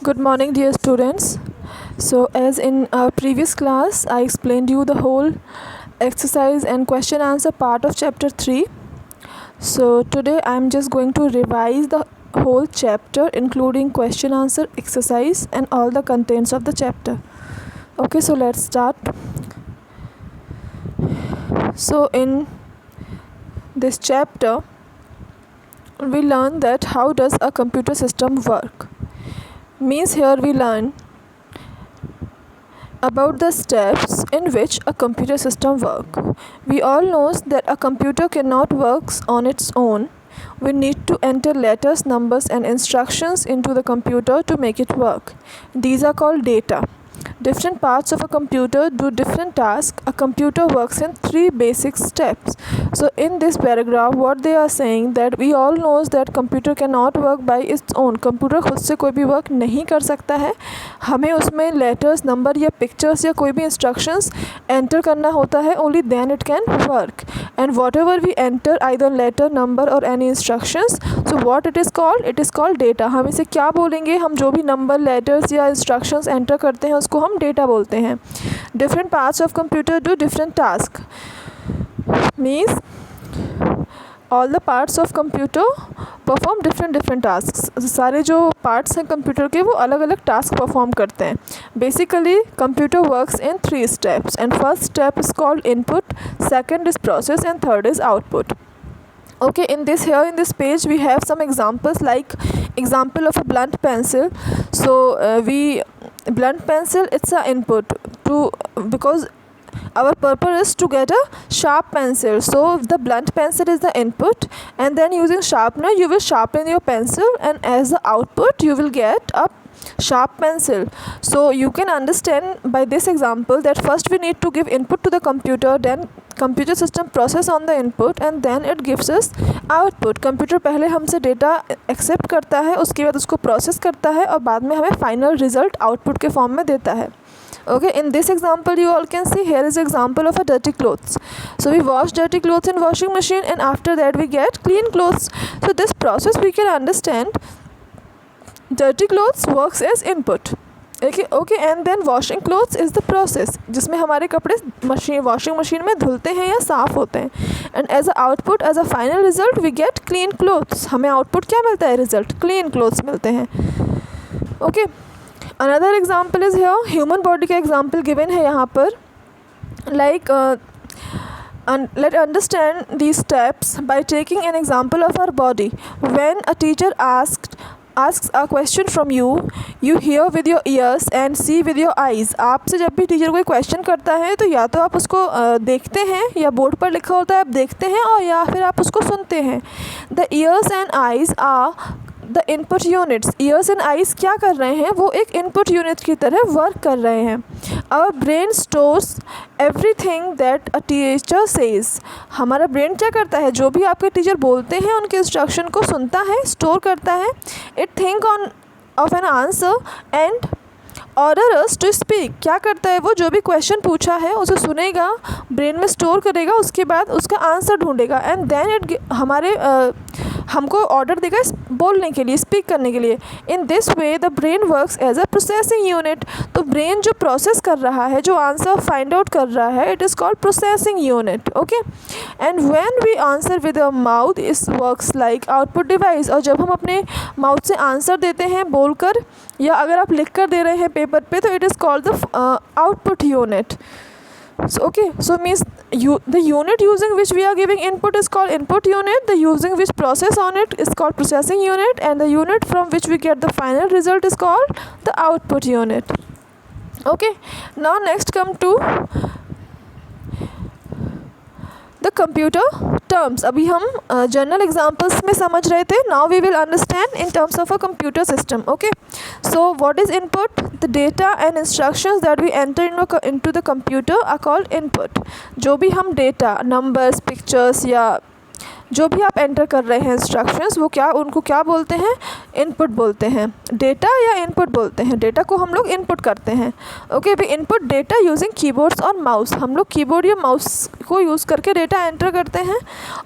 Good morning, dear students. So, as in our previous class, I explained you the whole exercise and question answer part of chapter 3. So, today I am just going to revise the whole chapter, including question answer exercise and all the contents of the chapter. Okay, so let's start. So, in this chapter, we learn that how does a computer system work. Means here we learn about the steps in which a computer system works. We all know that a computer cannot work on its own. We need to enter letters, numbers and instructions into the computer to make it work. These are called data. Different parts of a computer do different tasks. A computer works in 3 basic steps. So in this paragraph what they are saying that we all knows that computer cannot work by its own. Computer खुद से कोई भी work नहीं कर सकता है. हमें उसमें लेटर्स, नंबर या पिक्चर्स या कोई भी इंस्ट्रक्शंस एंटर करना होता है. Only then it can work. And whatever we enter either letter, number और any instructions, so what it is called data. हम इसे क्या बोलेंगे? हम जो भी नंबर, लेटर्स या इंस्ट्रक्शंस एंटर करते हैं उसको हम डेटा बोलते हैं. Different parts of computer do different task. Means all the parts of computer perform different task. सारे जो पार्ट्स हैं कंप्यूटर के वो अलग अलग टास्क परफॉर्म करते हैं. Basically computer works in 3 steps and first step is called input, second is process and third is output. Okay, in this page we have some examples, like example of a blunt pencil. So blunt pencil, it's a input to, because our purpose is to get a sharp pencil. So the blunt pencil is the input, and then using sharpener you will sharpen your pencil, and as the output you will get a sharp pencil. So you can understand by this example that first we need to give input to the computer, then computer system process on the input and then it gives us output. Computer पहले हमसे data accept करता है, उसके बाद उसको process करता है और बाद में हमें फाइनल रिजल्ट आउटपुट के फॉर्म में देता है. Okay, in this example you all can see here is example of a dirty clothes. So we wash dirty clothes in washing machine and after that we get clean clothes. So this process we can understand dirty clothes works as input. Okay, and then washing clothes is the process जिसमें हमारे कपड़े washing machine में धुलते हैं या साफ़ होते हैं. And as a output, as a final result we get clean clothes. हमें आउटपुट क्या मिलता है? रिजल्ट क्लीन क्लोथ्स मिलते हैं. Okay, another example is here. Human body का एग्जाम्पल गिवन है यहाँ पर. Like let's understand these steps by taking an example of our body. When a teacher asks a question from you, you hear with your ears and see with your eyes. आपसे जब भी teacher कोई question करता है तो या तो आप उसको देखते हैं, या बोर्ड पर लिखा होता है आप देखते हैं, और या फिर आप उसको सुनते हैं. The ears and eyes are the input units. Ears and eyes क्या कर रहे हैं? वो एक इनपुट यूनिट की तरह वर्क कर रहे हैं. Our brain stores everything that a teacher says. हमारा ब्रेन क्या करता है? जो भी आपके टीचर बोलते हैं उनके इंस्ट्रक्शन को सुनता है, स्टोर करता है. It think of an answer and order us to speak. क्या करता है? वो जो भी क्वेश्चन पूछा है उसे सुनेगा, ब्रेन में स्टोर करेगा, उसके बाद उसका आंसर ढूंढेगा एंड देन इट हमको ऑर्डर देगा बोलने के लिए, स्पीक करने के लिए. In this way the brain works as a processing unit. तो ब्रेन जो प्रोसेस कर रहा है, जो आंसर फाइंड आउट कर रहा है, it is called processing unit. Okay, and when we answer with a mouth is works like output device. और जब हम अपने माउथ से आंसर देते हैं बोलकर, या अगर आप लिख कर दे रहे हैं पेपर पे, तो it is called the output unit. So means the unit using which we are giving input is called input unit, the using which process on it is called processing unit, and the unit from which we get the final result is called the output unit. Okay, now next come to the computer terms. अभी हम general examples में समझ रहे थे. Now we will understand in terms of a computer system. Okay, so what is input? The data and instructions that we enter into the computer are called input. जो भी हम data, numbers, pictures या जो भी आप enter कर रहे हैं इंस्ट्रक्शंस वो उनको क्या बोलते हैं, इनपुट बोलते हैं। डेटा या इनपुट बोलते हैं, डेटा को हम लोग इनपुट करते हैं। Okay, we input data using keyboards और माउस। हम लोग कीबोर्ड या माउस को यूज़ करके डेटा एंटर करते हैं,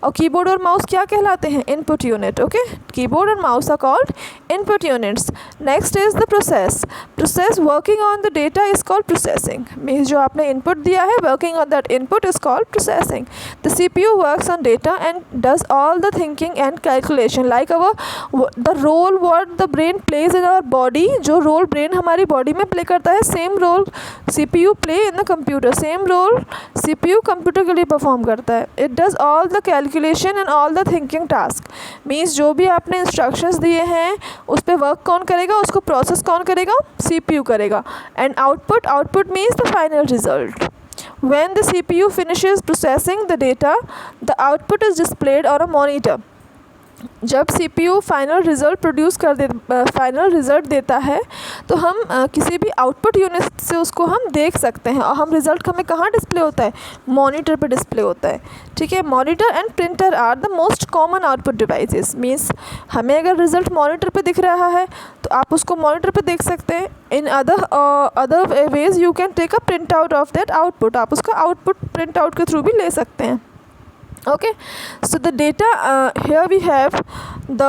और कीबोर्ड और माउस क्या कहलाते हैं, इनपुट यूनिट। ओके, कीबोर्ड और mouse are called input units. Next is the process working on the data is called processing. Means जो आपने इनपुट दिया है, working on that input is called processing. The CPU works on data and does all the thinking and calculation like the role what the brain plays in our body. जो role brain हमारी body में play करता है, same role CPU play in the computer, same role CPU computer के लिए perform करता है। It does all the calculation and all the thinking task. Means जो भी आपने इंस्ट्रक्शंस दिए हैं उस पर वर्क कौन करेगा, उसको प्रोसेस कौन करेगा, CPU करेगा। And output means the final result. When the CPU finishes processing the data, the output is displayed on a monitor. जब CPU फाइनल रिज़ल्ट देता है तो हम किसी भी आउटपुट यूनिट से उसको हम देख सकते हैं, और हम रिज़ल्ट हमें कहाँ डिस्प्ले होता है, मॉनिटर पे डिस्प्ले होता है। ठीक है, monitor and printer are the most common output devices. Means हमें अगर रिज़ल्ट मॉनिटर पे दिख रहा है तो आप उसको मॉनिटर पे देख सकते हैं। In other ways you can take a print out of that output. आप उसका आउटपुट प्रिंट आउट के थ्रू भी ले सकते हैं। Okay, so the data here we have the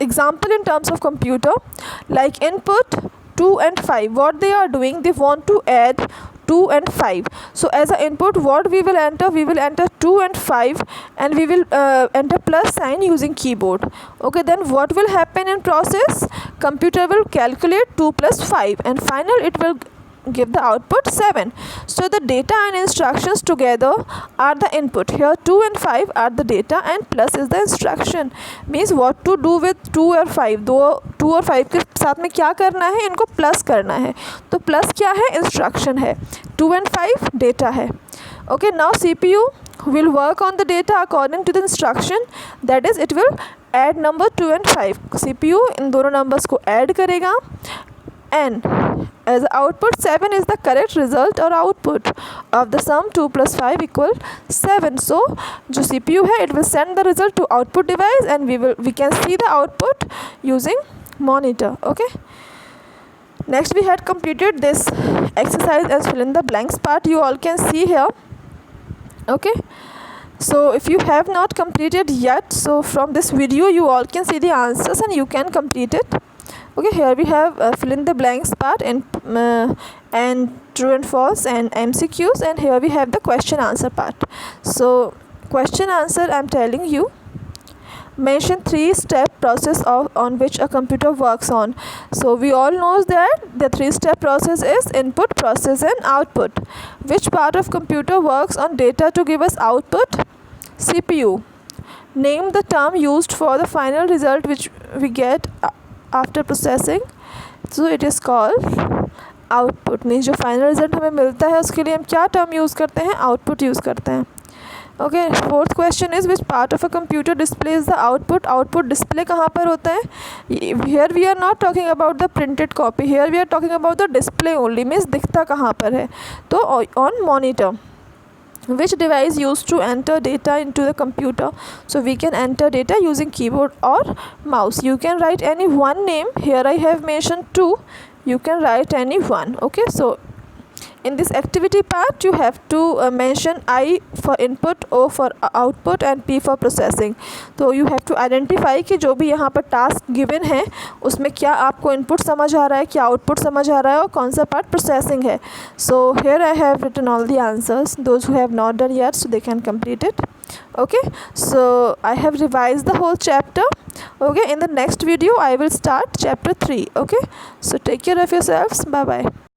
example in terms of computer, like input 2 and 5. What they are doing, they want to add 2 and 5. So as an input, what we will enter 2 and 5, and we will enter plus sign using keyboard. Okay, then what will happen in process? Computer will calculate 2 plus 5, and final it will give the output 7. So the data and instructions together are the input. Here 2 and 5 are the data and plus is the instruction. Means what to do with 2 और 5, 2 और 5 के साथ में क्या करना है, इनको plus करना है। तो प्लस क्या है, इंस्ट्रक्शन है, 2 and 5 डेटा है। Okay, now CPU will work on the data according to the instruction, that is it will add number 2 and 5. CPU इन दोनों नंबर्स को ऐड करेगा, and as output 7 is the correct result or output of the sum 2 plus 5 equal 7. So जो CPU है, it will send the result to output device, and we can see the output using monitor. Okay, next we had completed this exercise as fill in the blanks part. You all can see here. Okay, so if you have not completed yet, so from this video you all can see the answers and you can complete it. Okay, here we have fill in the blanks part and true and false and MCQs, and here we have the question answer part. So question answer, I'm telling you, mention 3-step process on which a computer works on. So we all know that the 3-step process is input, process and output. Which part of computer works on data to give us output? CPU. Name the term used for the final result which we get after processing. So it is called output. Means जो final result हमें मिलता है उसके लिए हम क्या term use करते हैं, आउटपुट यूज़ करते हैं। Okay, fourth question is which part of a computer displays the output. Output display कहाँ पर होता है? Here we are not talking about the printed copy, here we are talking about the display only. Means दिखता कहाँ पर है, तो on monitor. Which device used to enter data into the computer? So we can enter data using keyboard or mouse. You can write any one name. Here I have mentioned 2. You can write any one. Okay, so in this activity part you have to mention I for input, O for output and P for processing. तो you have to identify कि जो भी यहाँ पर task given है उसमें क्या आपको इनपुट समझ आ रहा है, क्या आउटपुट समझ आ रहा है, और कौन सा पार्ट प्रोसेसिंग है। So here I have written all the answers. Those who have not done yet, so they can complete it. Okay, so I have revised the whole chapter. Okay, in the next video I will start chapter 3. Okay, so take care of yourselves. Bye bye.